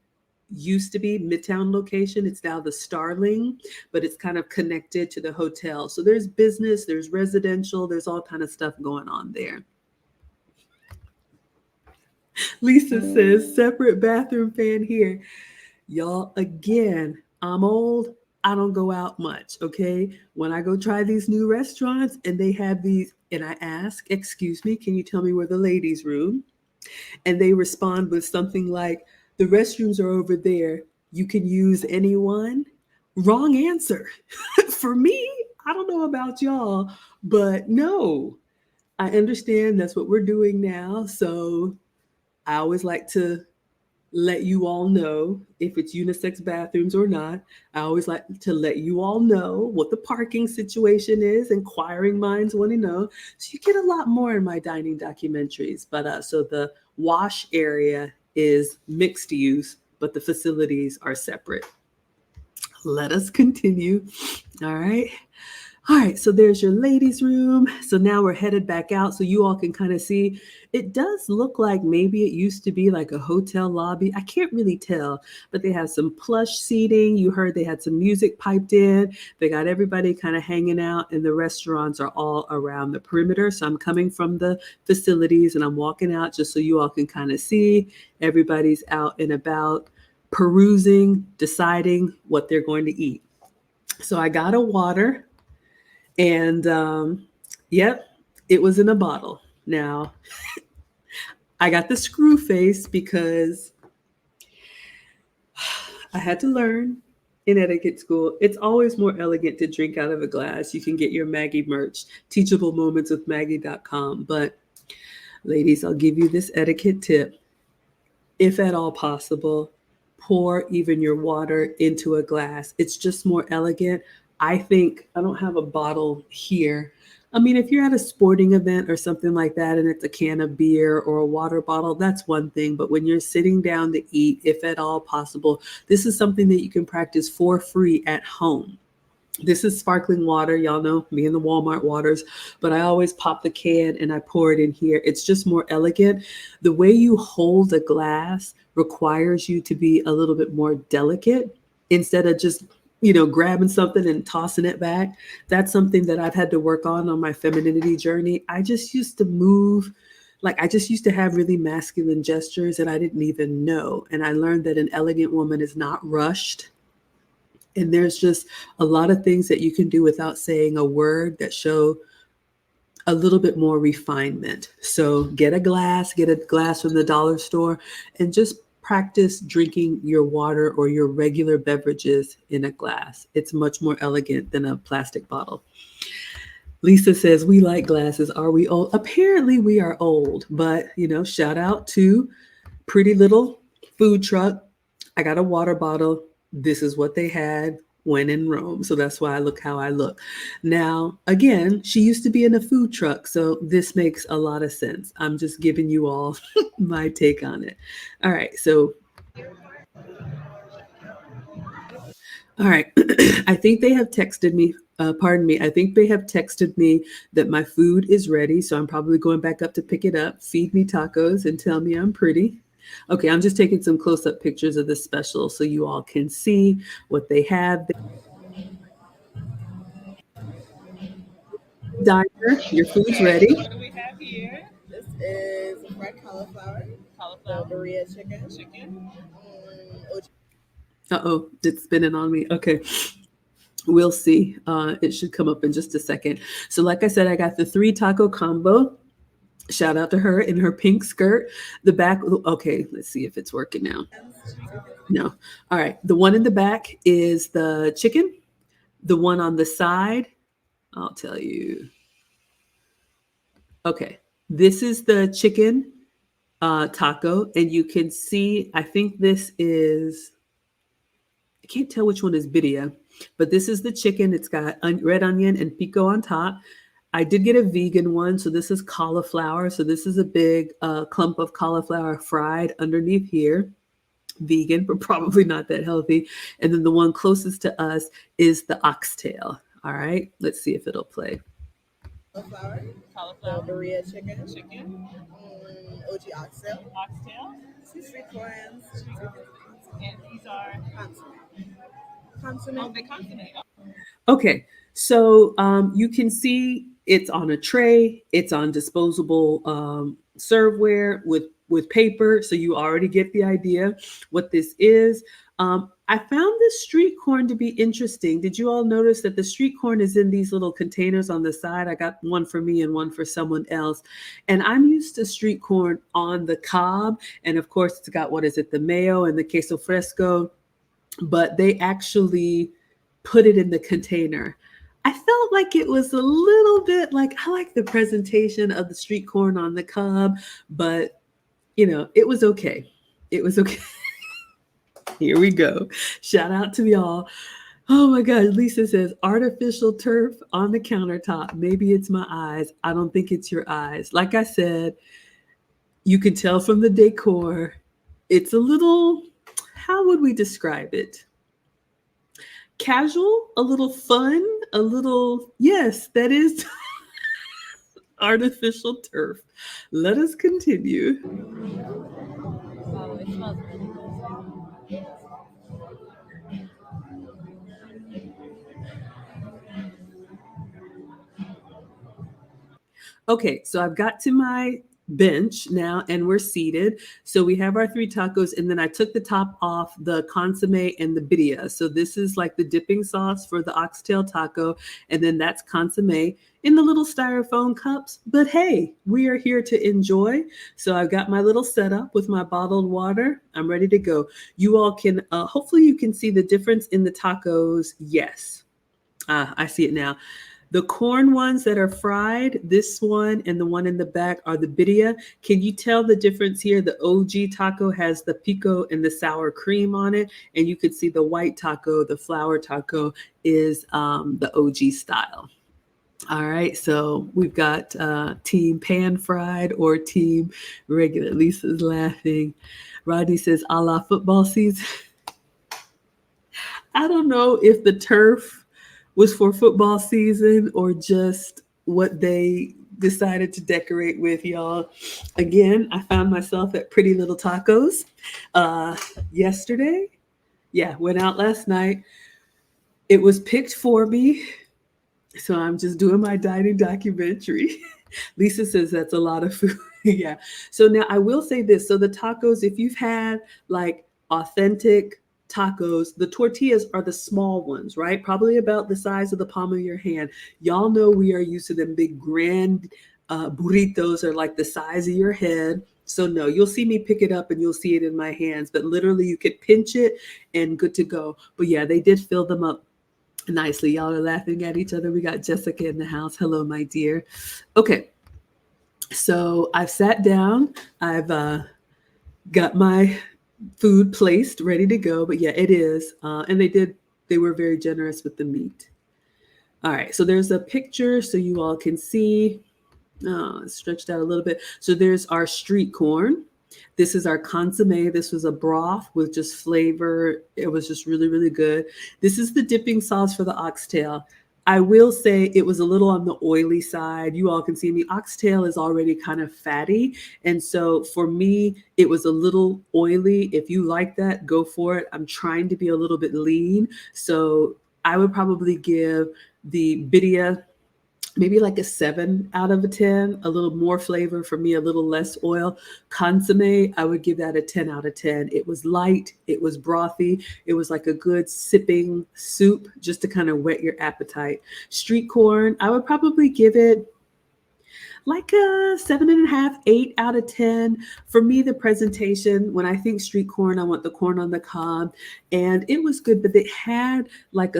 used to be Midtown location. It's now the Starling, but it's kind of connected to the hotel. So there's business, there's residential, there's all kind of stuff going on there. Lisa says, separate bathroom fan here. Y'all, again, I'm old. I don't go out much, okay? When I go try these new restaurants and they have these, and I ask, excuse me, can you tell me where the ladies' room? And they respond with something like, the restrooms are over there. You can use anyone. Wrong answer. For me, I don't know about y'all, but no, I understand that's what we're doing now. So I always like to let you all know if it's unisex bathrooms or not. I always like to let you all know what the parking situation is. Inquiring minds want to know. So you get a lot more in my dining documentaries. But so the wash area is mixed use, but the facilities are separate. Let us continue. All right. All right, so there's your ladies' room. So now we're headed back out so you all can kind of see. It does look like maybe it used to be like a hotel lobby. I can't really tell, but they have some plush seating. You heard they had some music piped in. They got everybody kind of hanging out, and the restaurants are all around the perimeter. So I'm coming from the facilities and I'm walking out just so you all can kind of see. Everybody's out and about, perusing, deciding what they're going to eat. So I got a water. And yep, it was in a bottle. Now, I got the screw face because I had to learn in etiquette school. It's always more elegant to drink out of a glass. You can get your Maggie merch, teachable moments with Maggie.com. But ladies, I'll give you this etiquette tip. If at all possible, pour even your water into a glass. It's just more elegant. I think I don't have a bottle here. I mean, if you're at a sporting event or something like that and it's a can of beer or a water bottle, that's one thing. But when you're sitting down to eat, if at all possible, this is something that you can practice for free at home. This is sparkling water. Y'all know me and the Walmart waters, but I always pop the can and I pour it in here. It's just more elegant. The way you hold a glass requires you to be a little bit more delicate instead of just, grabbing something and tossing it back. That's something that I've had to work on my femininity journey. I just used to move. Like I just used to have really masculine gestures and I didn't even know. And I learned that an elegant woman is not rushed. And there's just a lot of things that you can do without saying a word that show a little bit more refinement. So get a glass from the dollar store and just practice drinking your water or your regular beverages in a glass. It's much more elegant than a plastic bottle. Lisa says, we like glasses. Are we old? Apparently we are old, but shout out to Pretty Little Food Truck. I got a water bottle. This is what they had when in Rome. So that's why I look how I look. Now, again, she used to be in a food truck. So this makes a lot of sense. I'm just giving you all my take on it. All right. So, all right. I think they have texted me. Pardon me. I think they have texted me that my food is ready. So I'm probably going back up to pick it up, feed me tacos, and tell me I'm pretty. Okay, I'm just taking some close-up pictures of this special so you all can see what they have. Diner, your food's ready. What do we have here? This is fried cauliflower, Berea chicken. Uh-oh, it's spinning on me. Okay, we'll see. It should come up in just a second. So like I said, I got the 3 taco combo. Shout out to her in her pink skirt. The back, okay, let's see if it's working now. No. All right, the one in the back is the chicken. The one on the side, I'll tell you. Okay, this is the chicken. taco, and you can see, I think this is, I can't tell which one is birria, but this is the chicken. It's got red onion and pico on top. I did get a vegan one, so this is cauliflower. So this is a big clump of cauliflower fried underneath here. Vegan, but probably not that healthy. And then the one closest to us is the oxtail. All right, let's see if it'll play. Cauliflower, the Berea chicken, OG oxtail, two street corns, and these are consomme. Oh, the consomme. Okay, so you can see it's on a tray. It's on disposable serveware with paper, so you already get the idea what this is. I found this street corn to be interesting. Did you all notice that the street corn is in these little containers on the side? I got one for me and one for someone else. And I'm used to street corn on the cob. And of course, it's got, what is it, the mayo and the queso fresco. But they actually put it in the container. I felt like it was a little bit like, I like the presentation of the street corn on the cob, but it was okay. It was okay. Here we go. Shout out to y'all. Oh my God. Lisa says artificial turf on the countertop. Maybe it's my eyes. I don't think it's your eyes. Like I said, you can tell from the decor. It's a little, how would we describe it? Casual, a little fun, a little, yes, that is artificial turf. Let us continue. Oh, it smells really good. Okay, so I've got to my bench now and we're seated. So we have our three tacos, and then I took the top off the consomme and the birria. So this is like the dipping sauce for the oxtail taco, and then that's consomme in the little styrofoam cups. But hey, we are here to enjoy. So I've got my little setup with my bottled water. I'm ready to go. You all can, hopefully you can see the difference in the tacos. Yes, I see it now. The corn ones that are fried, this one and the one in the back are the birria. Can you tell the difference here? The OG taco has the pico and the sour cream on it. And you could see the white taco, the flour taco, is the OG style. All right, so we've got team pan fried or team regular. Lisa's laughing. Rodney says, a la football season. I don't know if the turf was for football season or just what they decided to decorate with, y'all. Again, I found myself at Pretty Little Tacos yesterday. Yeah, went out last night. It was picked for me. So I'm just doing my dining documentary. Lisa says that's a lot of food. Yeah. So now I will say this. So the tacos, if you've had like authentic tacos, the tortillas are the small ones, right? Probably about the size of the palm of your hand. Y'all know we are used to them big grand burritos are like the size of your head. So no, you'll see me pick it up and you'll see it in my hands, but literally you could pinch it and good to go. But yeah, they did fill them up nicely. Y'all are laughing at each other. We got Jessica in the house. Hello, my dear. Okay. So I've sat down. I've got my food placed, ready to go. But yeah, it is. And they were very generous with the meat. All right. So there's a picture so you all can see. It's stretched out a little bit. So there's our street corn. This is our consomme. This was a broth with just flavor. It was just really, really good. This is the dipping sauce for the oxtail. I will say it was a little on the oily side. You all can see me. Oxtail is already kind of fatty. And so for me, it was a little oily. If you like that, go for it. I'm trying to be a little bit lean. So I would probably give the birria maybe like a 7 out of a 10, a little more flavor for me, a little less oil. Consomme, I would give that a 10 out of 10. It was light, it was brothy, it was like a good sipping soup just to kind of whet your appetite. Street corn, I would probably give it like a 7.5, 8 out of 10. For me, the presentation, when I think street corn, I want the corn on the cob. And it was good, but they had like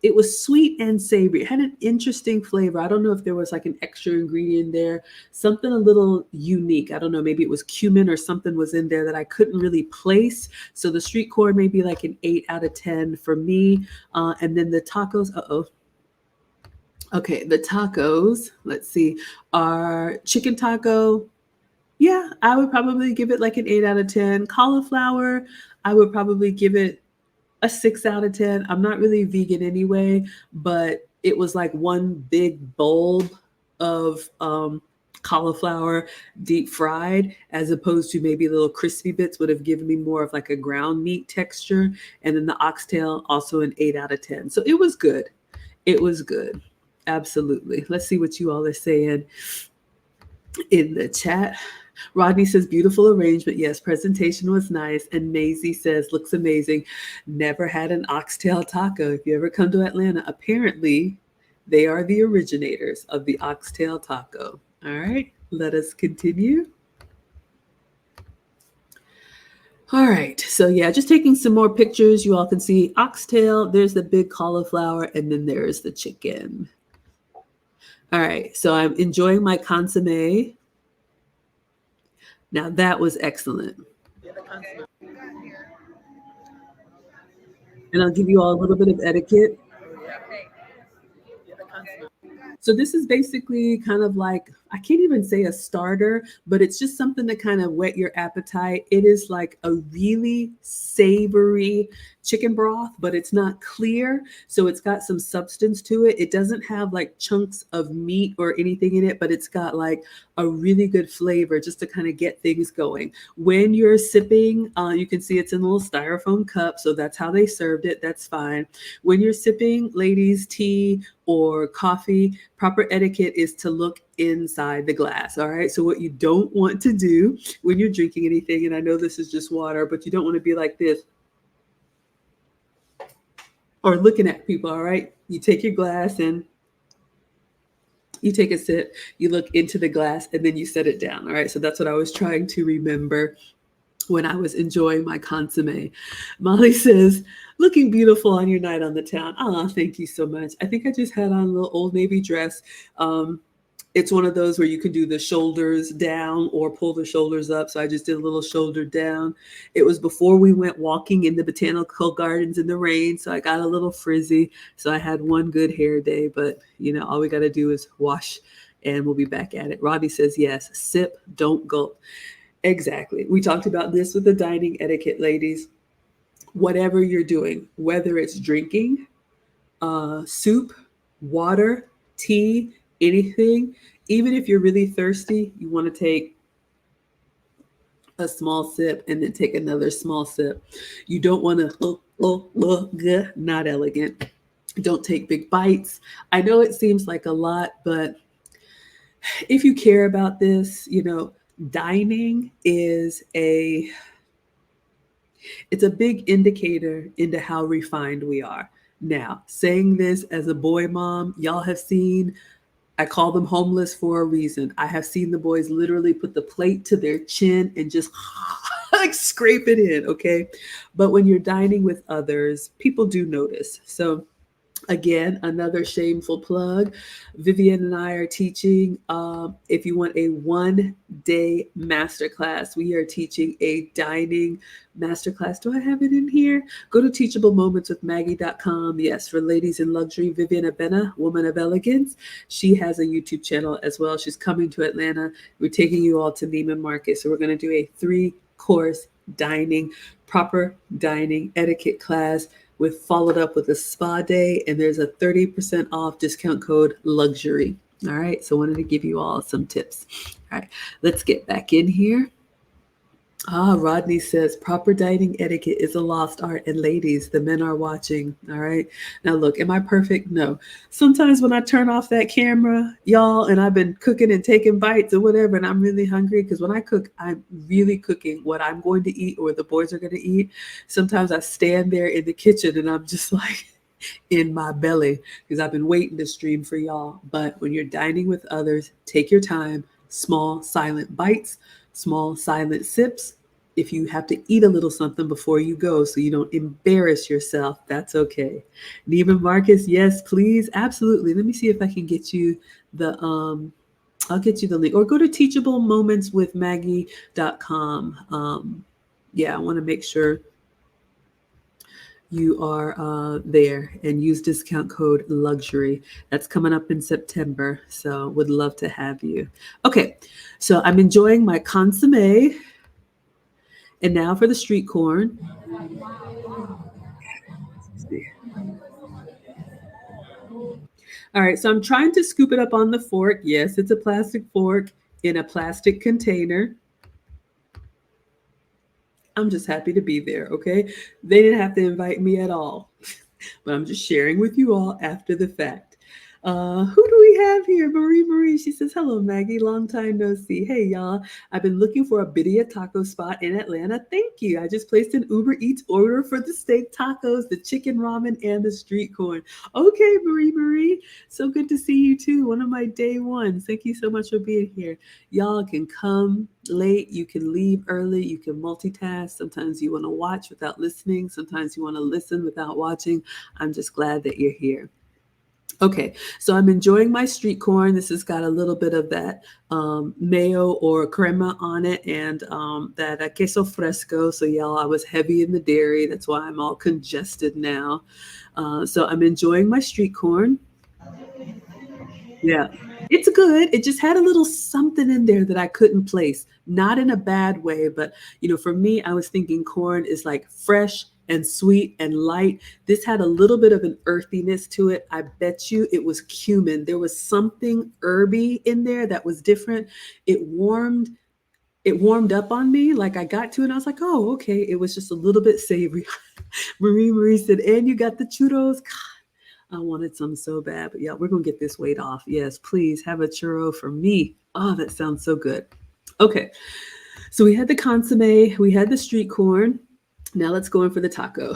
it was sweet and savory. It had an interesting flavor. I don't know if there was like an extra ingredient there, something a little unique. I don't know, maybe it was cumin or something was in there that I couldn't really place. So the street corn may be like an 8 out of 10 for me. And then the tacos, okay, the tacos, let's see, are chicken taco. Yeah, I would probably give it like an 8 out of 10. Cauliflower, I would probably give it a 6 out of 10. I'm not really vegan anyway, but it was like one big bulb of cauliflower deep fried, as opposed to maybe little crispy bits would have given me more of like a ground meat texture. And then the oxtail, also an 8 out of 10. So it was good. It was good. Absolutely. Let's see what you all are saying in the chat. Rodney says, beautiful arrangement. Yes, presentation was nice. And Maisie says, looks amazing. Never had an oxtail taco. If you ever come to Atlanta, apparently they are the originators of the oxtail taco. All right, let us continue. All right, so yeah, just taking some more pictures. You all can see oxtail, there's the big cauliflower, and then there's the chicken. All right, so I'm enjoying my consomme. Now that was excellent. And I'll give you all a little bit of etiquette. So this is basically kind of like, I can't even say a starter, but it's just something to kind of whet your appetite. It is like a really savory chicken broth, but it's not clear. So it's got some substance to it. It doesn't have like chunks of meat or anything in it, but it's got like a really good flavor just to kind of get things going. When you're sipping, you can see it's in a little styrofoam cup. So that's how they served it. That's fine. When you're sipping, ladies, tea or coffee, proper etiquette is to look inside the glass. All right. So what you don't want to do when you're drinking anything, and I know this is just water, but you don't want to be like this or looking at people. All right. You take your glass and you take a sip, you look into the glass, and then you set it down. All right. So that's what I was trying to remember when I was enjoying my consomme. Molly says, looking beautiful on your night on the town. Oh, thank you so much. I think I just had on a little Old Navy dress. It's one of those where you can do the shoulders down or pull the shoulders up. So I just did a little shoulder down. It was before we went walking in the botanical gardens in the rain. So I got a little frizzy. So I had one good hair day, but you know, all we got to do is wash and we'll be back at it. Robbie says, yes, sip, don't gulp. Exactly. We talked about this with the dining etiquette, ladies. Whatever you're doing, whether it's drinking, soup, water, tea, anything, even if you're really thirsty, you want to take a small sip and then take another small sip. You don't want to, not elegant. Don't take big bites. I know it seems like a lot, but if you care about this, you know, dining is it's a big indicator into how refined we are. Now, saying this as a boy mom, y'all have seen, I call them homeless for a reason. I have seen the boys literally put the plate to their chin and just like scrape it in, okay? But when you're dining with others, people do notice. So again, another shameful plug. Vivian and I are teaching. If you want a 1-day masterclass, we are teaching a dining masterclass. Do I have it in here? Go to teachablemomentswithmaggie.com. Yes, for ladies in luxury, Vivian Abena, Woman of Elegance. She has a YouTube channel as well. She's coming to Atlanta. We're taking you all to Neiman Marcus. So we're going to do a 3-course dining, proper dining etiquette class with followed up with a spa day, and there's a 30% off discount code luxury. All right, so wanted to give you all some tips. All right, let's get back in here. Rodney says proper dining etiquette is a lost art, and ladies, the men are watching. All right, now look, am I perfect? No. Sometimes when I turn off that camera, y'all, and I've been cooking and taking bites or whatever, and I'm really hungry, because when I cook, I'm really cooking what I'm going to eat or the boys are going to eat. Sometimes I stand there in the kitchen and I'm just like in my belly, because I've been waiting to stream for y'all. But when you're dining with others, take your time, small silent bites, small silent sips, if you have to eat a little something before you go so you don't embarrass yourself, that's okay. Neiman Marcus, yes, please, absolutely. Let me see if I can get you the I'll get you the link, or go to teachablemomentswithmaggie.com. Yeah, I want to make sure you are there, and use discount code luxury. That's coming up in September, so would love to have you. Okay, so I'm enjoying my consomme, and now for the street corn. All right, so I'm trying to scoop it up on the fork. Yes, it's a plastic fork in a plastic container. I'm just happy to be there, okay? They didn't have to invite me at all, but I'm just sharing with you all after the fact. Who do we have here? Marie. She says, "Hello, Maggie. Long time no see. Hey, y'all. I've been looking for a birria taco spot in Atlanta. Thank you. I just placed an Uber Eats order for the steak tacos, the chicken ramen, and the street corn." Okay, Marie. So good to see you too. One of my day ones. Thank you so much for being here. Y'all can come late. You can leave early. You can multitask. Sometimes you want to watch without listening. Sometimes you want to listen without watching. I'm just glad that you're here. Okay, so I'm enjoying my street corn. This has got a little bit of that mayo or crema on it, and that queso fresco. So y'all, I was heavy in the dairy. That's why I'm all congested now. So I'm enjoying my street corn. Yeah. It's good. It just had a little something in there that I couldn't place. Not in a bad way, but for me, I was thinking corn is like fresh and sweet and light. This had a little bit of an earthiness to it. I bet you it was cumin. There was something herby in there that was different. It warmed it warmed up on me. Like I got to it and I was like, "Oh, okay." It was just a little bit savory. Marie said, "And you got the churros." I wanted some so bad, but yeah, we're gonna get this weight off. Yes, please have a churro for me. Oh, that sounds so good. Okay, so we had the consomme, we had the street corn. Now let's go in for the taco.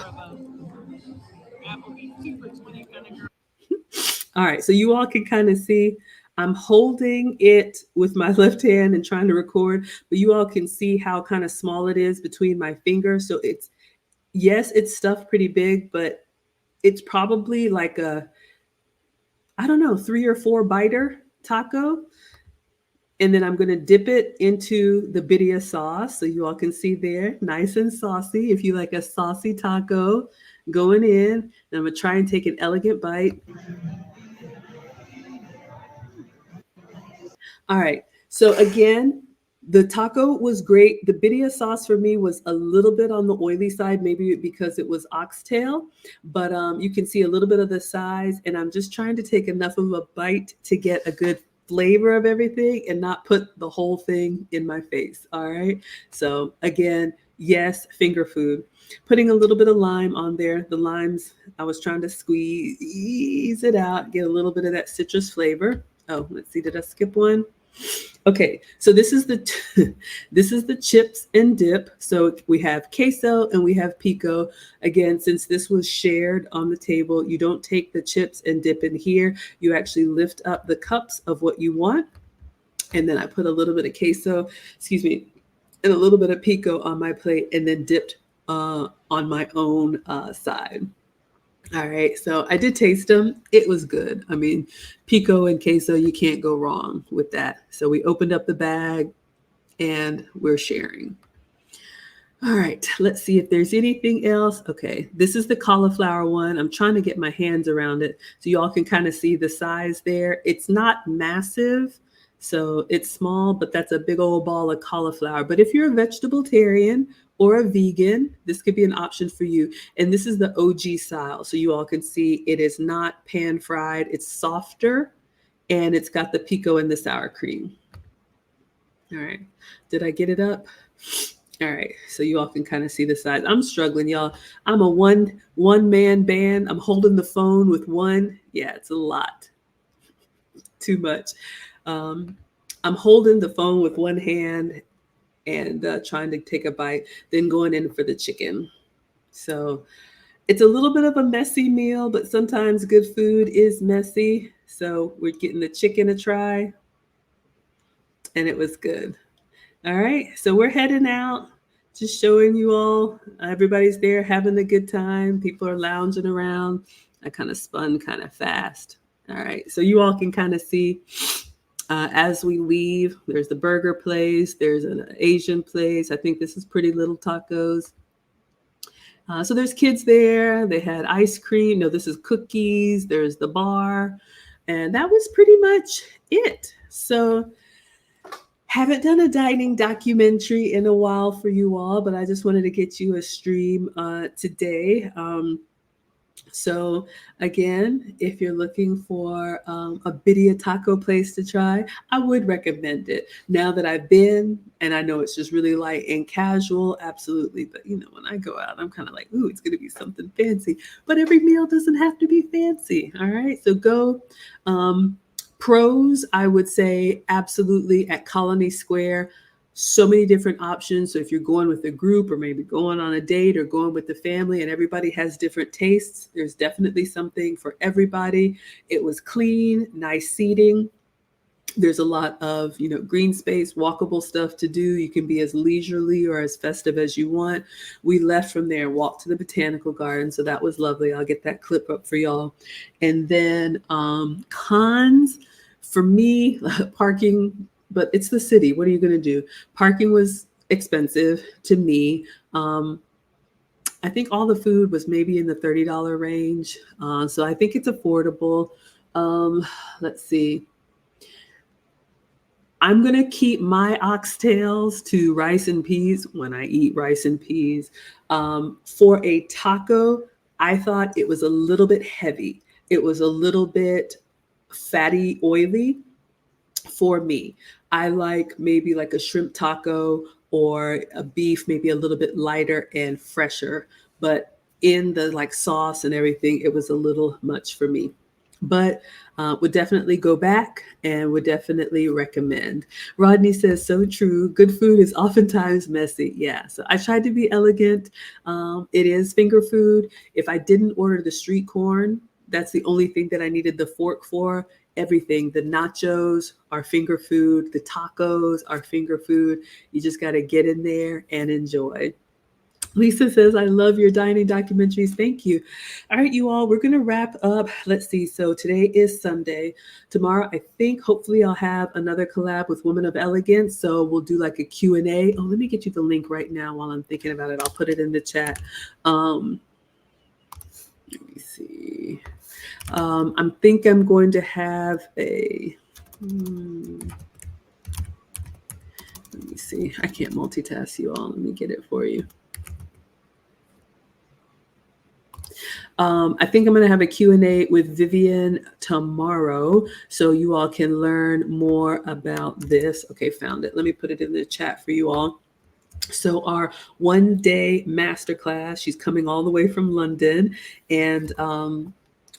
All right, so you all can kind of see I'm holding it with my left hand and trying to record, but you all can see how kind of small it is between my fingers. So it's, yes, it's stuffed pretty big, but it's probably like a, I don't know, 3 or 4 biter taco. And then I'm going to dip it into the birria sauce. So you all can see there, nice and saucy. If you like a saucy taco going in, and I'm going to try and take an elegant bite. All right. So again, the taco was great. The birria sauce for me was a little bit on the oily side, maybe because it was oxtail, but you can see a little bit of the size. And I'm just trying to take enough of a bite to get a good flavor of everything and not put the whole thing in my face. All right. So again, yes, finger food. Putting a little bit of lime on there. The limes, I was trying to squeeze it out, get a little bit of that citrus flavor. Oh, let's see. Did I skip one? Okay, so this is the this is the chips and dip. So we have queso and we have pico. Again, since this was shared on the table, you don't take the chips and dip in here. You actually lift up the cups of what you want, and then I put a little bit of queso, excuse me, and a little bit of pico on my plate, and then dipped on my own side. All right, so I did taste them. It was good. I mean, pico and queso, you can't go wrong with that. So we opened up the bag and we're sharing. All right, let's see if there's anything else. Okay, this is the cauliflower one. I'm trying to get my hands around it so y'all can kind of see the size there. It's not massive, so it's small, but that's a big old ball of cauliflower. But if you're a vegetarian or a vegan, this could be an option for you. And this is the OG style, so you all can see it is not pan fried. It's softer, and it's got the pico and the sour cream. All right, did I get it up? All right, so you all can kind of see the size. I'm struggling, y'all. I'm a one man band. I'm holding the phone with one. Yeah, it's a lot. Too much. Um, I'm holding the phone with one hand and trying to take a bite, then going in for the chicken. So it's a little bit of a messy meal, but sometimes good food is messy. So we're getting the chicken a try, and it was good. All right, so we're heading out just showing you all. Everybody's there having a good time. People are lounging around. I kind of spun kind of fast. All right, so you all can kind of see as we leave. There's the burger place. There's an Asian place. I think this is Pretty Little Tacos. So there's kids there. They had ice cream. No, this is cookies. There's the bar. And that was pretty much it. So haven't done a dining documentary in a while for you all, but I just wanted to get you a stream today. So again, if you're looking for a birria taco place to try, I would recommend it. Now that I've been, and I know it's just really light and casual, absolutely. But you know, when I go out, I'm kind of like, ooh, it's gonna be something fancy. But every meal doesn't have to be fancy. All right, so go. Pros, I would say absolutely at Colony Square. So many different options. So if you're going with a group or maybe going on a date or going with the family and everybody has different tastes, there's definitely something for everybody. It was clean, nice seating. There's a lot of, you know, green space, walkable stuff to do. You can be as leisurely or as festive as you want. We left from there, walked to the botanical garden. So that was lovely. I'll get that clip up for y'all. And then cons for me, parking, but it's the city. What are you going to do? Parking was expensive to me. I think all the food was maybe in the $30 range. So I think it's affordable. Let's see. I'm going to keep my oxtails to rice and peas when I eat rice and peas. For a taco, I thought it was a little bit heavy. It was a little bit fatty, oily for me. I like maybe like a shrimp taco or a beef, maybe a little bit lighter and fresher. But in the like sauce and everything, it was a little much for me. But would definitely go back and would definitely recommend. Rodney says, so true. Good food is oftentimes messy. Yeah. So I tried to be elegant. It is finger food. If I didn't order the street corn, that's the only thing that I needed the fork for. Everything. The nachos are finger food. The tacos are finger food. You just got to get in there and enjoy. Lisa says, I love your dining documentaries. Thank you. All right, you all, we're going to wrap up. Let's see. So today is Sunday. Tomorrow, I think, hopefully I'll have another collab with Women of Elegance. So we'll do like a Q&A. Oh, let me get you the link right now while I'm thinking about it. I'll put it in the chat. Let me see. I think I'm going to have a... let me see. I can't multitask you all. Let me get it for you. I think I'm going to have a Q&A with Vivian tomorrow so you all can learn more about this. Okay, found it. Let me put it in the chat for you all. So our one-day masterclass, she's coming all the way from London, and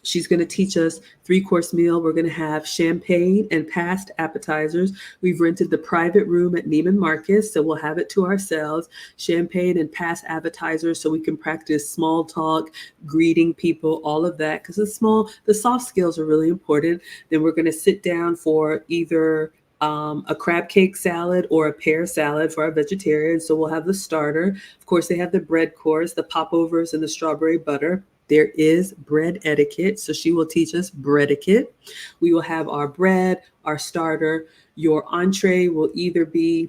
she's going to teach us 3-course meal. We're going to have champagne and past appetizers. We've rented the private room at Neiman Marcus, so we'll have it to ourselves. Champagne and past appetizers, so we can practice small talk, greeting people, all of that, because the soft skills are really important. Then we're going to sit down for either a crab cake salad or a pear salad for our vegetarians. So we'll have the starter. Of course, they have the bread course, the popovers, and the strawberry butter. There is bread etiquette, so she will teach us bread etiquette. We will have our bread, our starter. Your entree will either be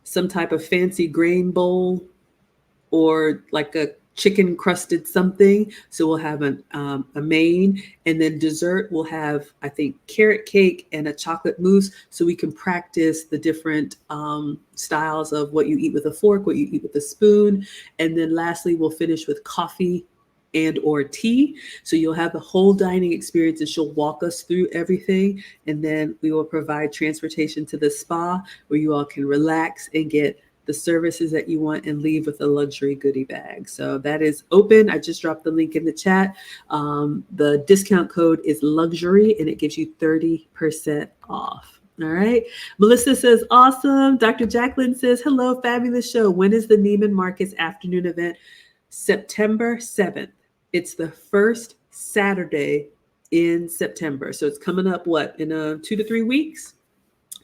some type of fancy grain bowl or like a chicken crusted something. So we'll have a main, and then dessert we'll have, I think, carrot cake and a chocolate mousse, so we can practice the different styles of what you eat with a fork, what you eat with a spoon. And then lastly, we'll finish with coffee and or tea. So you'll have the whole dining experience, and she'll walk us through everything. And then we will provide transportation to the spa where you all can relax and get the services that you want and leave with a luxury goodie bag. So that is open. I just dropped the link in the chat. The discount code is luxury, and it gives you 30% off. All right. Melissa says, awesome. Dr. Jacqueline says, hello, fabulous show. When is the Neiman Marcus afternoon event? September 7th. It's the first Saturday in September. So it's coming up, what, in 2 to 3 weeks?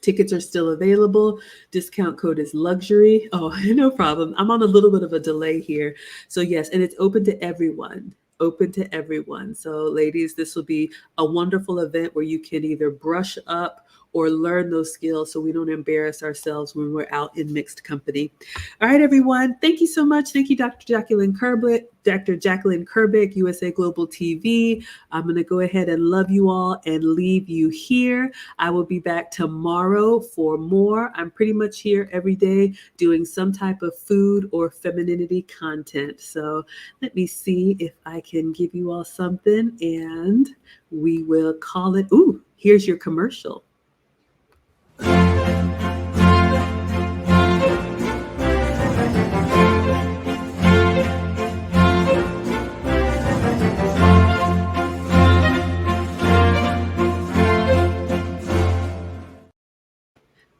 Tickets are still available. Discount code is luxury. Oh, no problem. I'm on a little bit of a delay here. So, yes, and it's open to everyone. Open to everyone. So, ladies, this will be a wonderful event where you can either brush up or learn those skills so we don't embarrass ourselves when we're out in mixed company. All right, everyone. Thank you so much. Thank you, Dr. Jacqueline Kerbick, USA Global TV. I'm going to go ahead and love you all and leave you here. I will be back tomorrow for more. I'm pretty much here every day doing some type of food or femininity content. So let me see if I can give you all something and we will call it. Ooh, here's your commercial.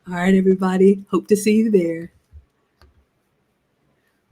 All right, everybody. Hope to see you there.